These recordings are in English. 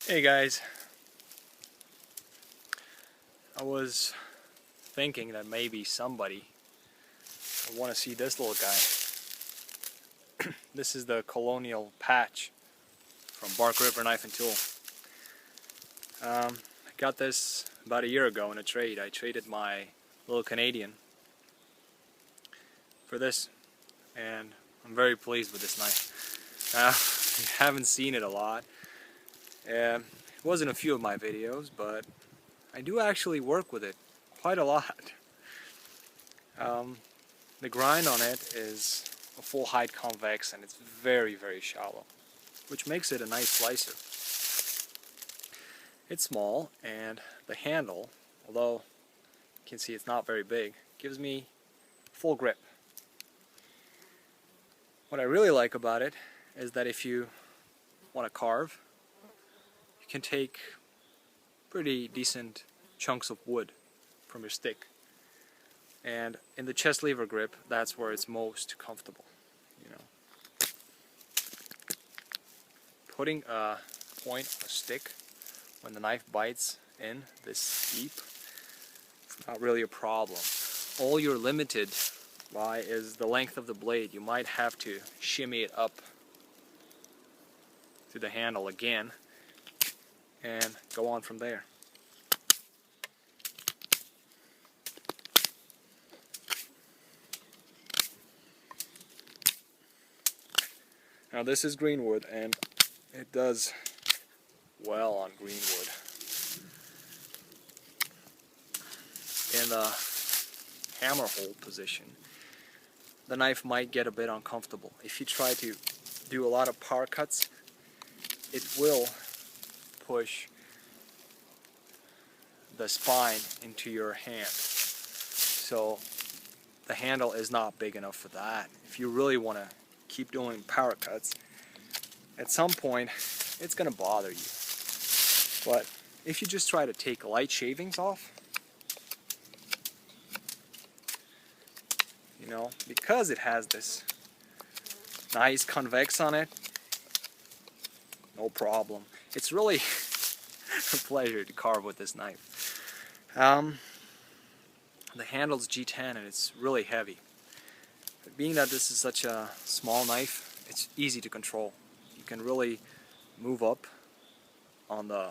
Hey guys, I was thinking that maybe somebody would want to see this little guy. This is the Colonial patch from Bark River Knife and Tool. I got this about a year ago in a trade. I traded my little Canadian for this, and I'm very pleased with this knife. You haven't seen it a lot. It wasn't a few of my videos, but I do actually work with it quite a lot. The grind on it is a full height convex and it's very shallow, which makes it a nice slicer. It's small, and the handle, although you can see it's not very big, gives me full grip. What I really like about it is that if you want to carve, you can take pretty decent chunks of wood from your stick, and in the chest lever grip, that's where it's most comfortable. You know, putting a point on a stick when the knife bites in this deep, it's not really a problem. All you're limited by is the length of the blade. You might have to shimmy it up to the handle again and go on from there. Now this is green wood, and it does well on green wood. In the hammer hole position, the knife might get a bit uncomfortable. If you try to do a lot of power cuts, it will push the spine into your hand. So the handle is not big enough for that. If you really want to keep doing power cuts, at some point it's going to bother you. But if you just try to take light shavings off, you know, because it has this nice convex on it, no problem. It's really a pleasure to carve with this knife. The handle's G10 and it's really heavy. But being that this is such a small knife, it's easy to control. You can really move up on the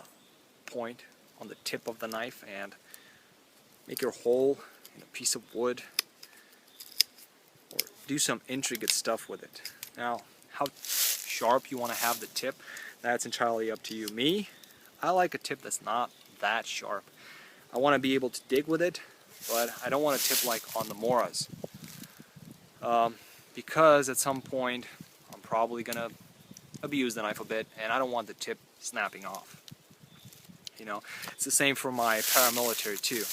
point, on the tip of the knife, and make your hole in a piece of wood, or do some intricate stuff with it. Now, how sharp you want to have the tip, that's entirely up to you. Me, I like a tip that's not that sharp. I want to be able to dig with it, but I don't want a tip like on the Moras. Because at some point I'm probably going to abuse the knife a bit, and I don't want the tip snapping off. You know, it's the same for my paramilitary too.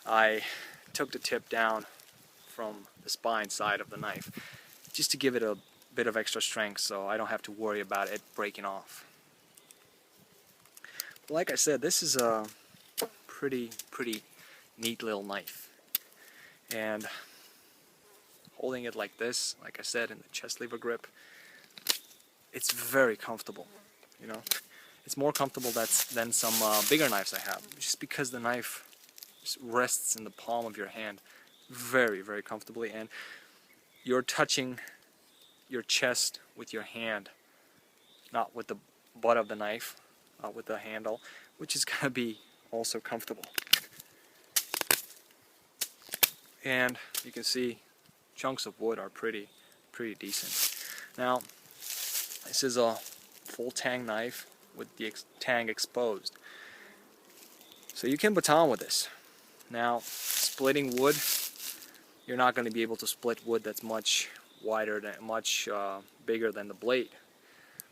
I took the tip down from the spine side of the knife just to give it a bit of extra strength, so I don't have to worry about it breaking off. Like I said, this is a pretty neat little knife, and holding it like this, like I said, in the chest lever grip, it's very comfortable. You know, it's more comfortable than some bigger knives I have, just because the knife just rests in the palm of your hand very comfortably, and you're touching your chest with your hand, not with the butt of the knife, not with the handle, which is going to be also comfortable. And you can see chunks of wood are pretty decent. Now, this is a full tang knife with the tang exposed, so you can baton with this. Now, splitting wood, you're not going to be able to split wood that's much wider, much bigger than the blade,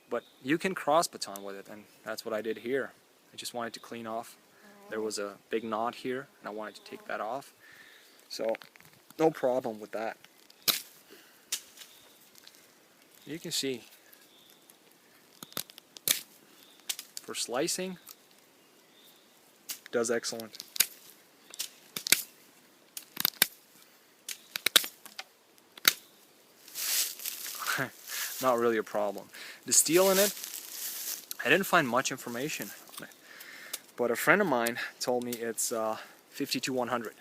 but you can cross baton with it, and that's what I did here. I just wanted to clean off. There was a big knot here, and I wanted to take that off, so no problem with that. You can see, for slicing, it does excellent. Not really a problem. The steel in it, I didn't find much information but a friend of mine told me it's 52-100.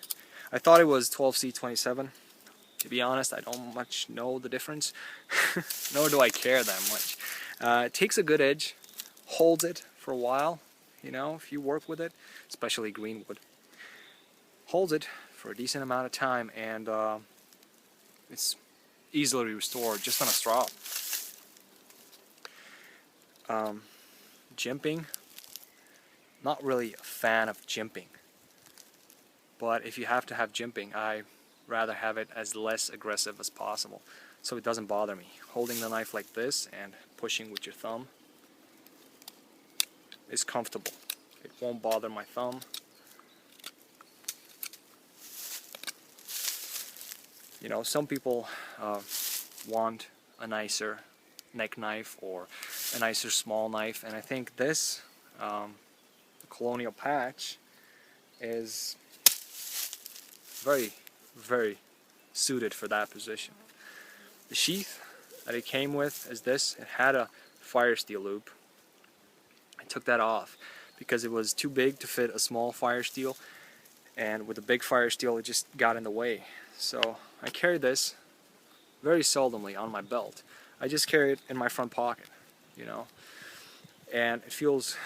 I thought it was 12C27. To be honest, I don't much know the difference, nor do I care that much. It takes a good edge, holds it for a while, you know, if you work with it, especially green wood. Holds it for a decent amount of time, and it's easily restored just on a straw. Jimping, not really a fan of jimping, but if you have to have jimping, I rather have it as less aggressive as possible, so it doesn't bother me. Holding the knife like this and pushing with your thumb is comfortable. It won't bother my thumb. You know, some people want a nicer neck knife or a nicer small knife, and I think this Colonial patch is very, very suited for that position. The sheath that it came with is this. It had a fire steel loop. I took that off because it was too big to fit a small fire steel, and with a big fire steel it just got in the way. So I carry this very seldomly on my belt. I just carry it in my front pocket, you know, and it feels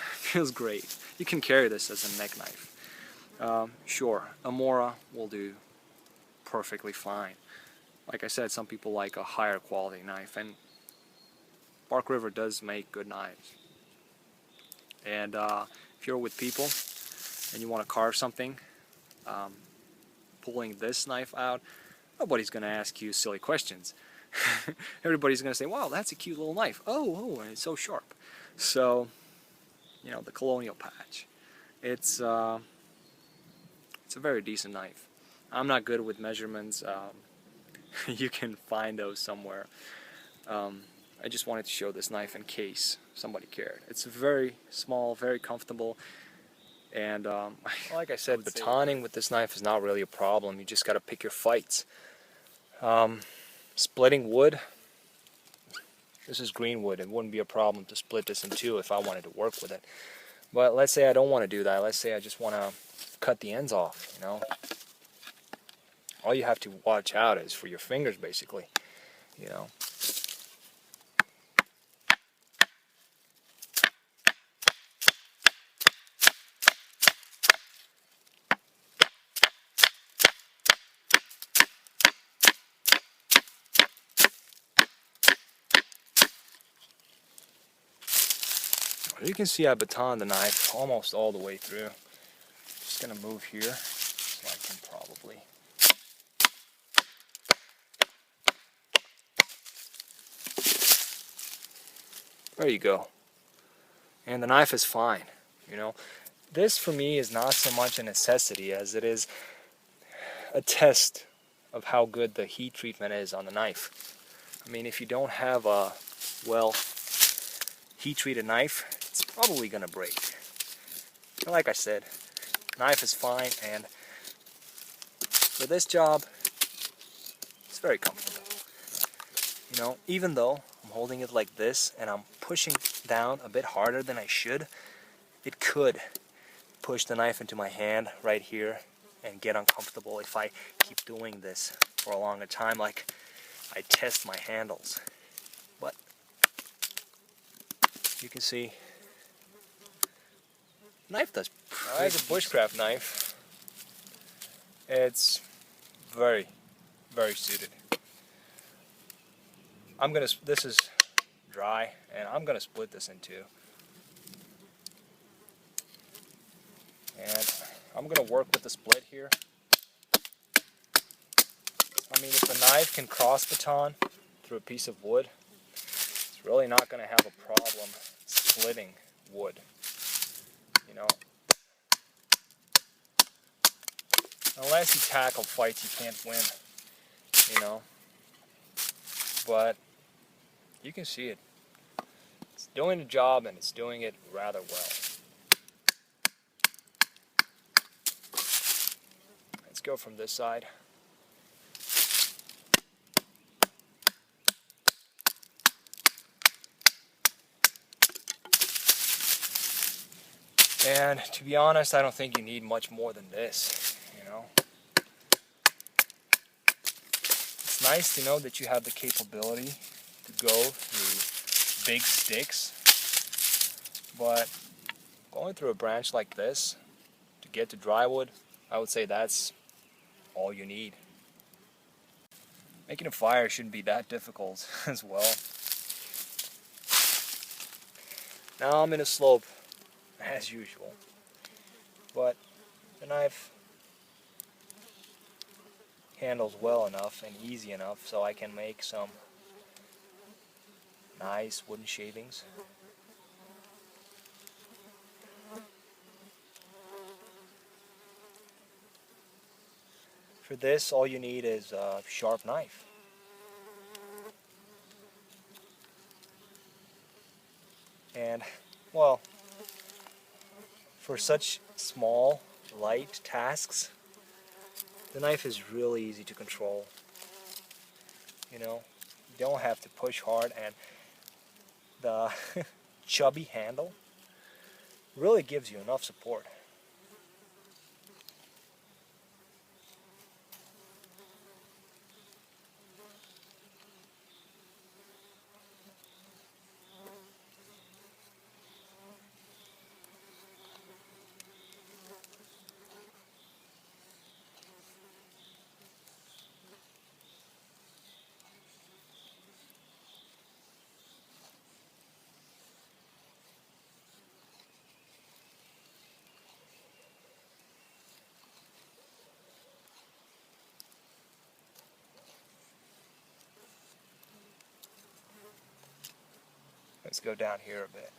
great. You can carry this as a neck knife. Sure, a Mora will do perfectly fine. Like I said, some people like a higher quality knife, and Bark River does make good knives. And if you're with people and you want to carve something, pulling this knife out, nobody's going to ask you silly questions. Everybody's going to say, wow, that's a cute little knife. Oh, and it's so sharp. So, you know, the Colonial patch. It's a very decent knife. I'm not good with measurements. You can find those somewhere. I just wanted to show this knife in case somebody cared. It's very small, very comfortable, and like I said, batoning with this knife is not really a problem. You just got to pick your fights. Splitting wood, this is green wood. It wouldn't be a problem to split this in two if I wanted to work with it. But let's say I don't want to do that. Let's say I just want to cut the ends off, you know. All you have to watch out is for your fingers, basically, you know. You can see I baton the knife almost all the way through. Just gonna move here so I can probably. There you go. And the knife is fine, you know. This for me is not so much a necessity as it is a test of how good the heat treatment is on the knife. I mean, if you don't have a well heat treated knife, it's probably gonna break. But like I said, knife is fine, and for this job, it's very comfortable. You know, even though I'm holding it like this and I'm pushing down a bit harder than I should, it could push the knife into my hand right here and get uncomfortable if I keep doing this for a longer time, like I test my handles. But you can see, knife does. As a bushcraft knife, it's very, very suited. This is dry, and I'm gonna split this in two. And I'm gonna work with the split here. I mean, if the knife can cross baton through a piece of wood, it's really not gonna have a problem splitting wood. You know, unless you tackle fights you can't win. You know, but you can see it. It's doing the job, and it's doing it rather well. Let's go from this side. And to be honest, I don't think you need much more than this, you know. It's nice to know that you have the capability to go through big sticks, but going through a branch like this to get to dry wood, I would say that's all you need. Making a fire shouldn't be that difficult as well. Now I'm in a slope as usual, but the knife handles well enough and easy enough so I can make some nice wooden shavings. For this, all you need is a sharp knife. And, well, for such small, light tasks, the knife is really easy to control. You know, you don't have to push hard, and the chubby handle really gives you enough support. Let's go down here a bit.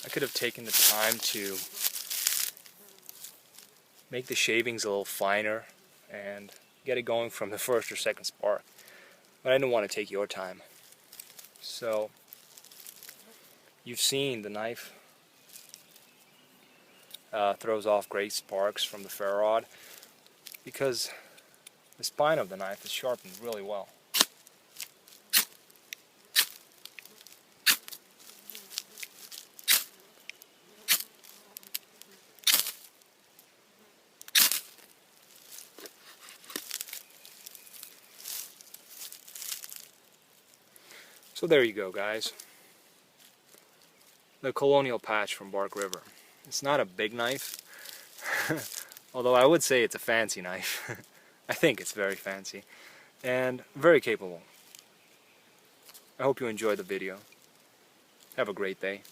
I could have taken the time to make the shavings a little finer and get it going from the first or second spark, but I didn't want to take your time. So you've seen the knife throws off great sparks from the ferro rod because the spine of the knife is sharpened really well. So there you go, guys. The Colonial patch from Bark River. It's not a big knife, although I would say it's a fancy knife. I think it's very fancy and very capable. I hope you enjoyed the video. Have a great day.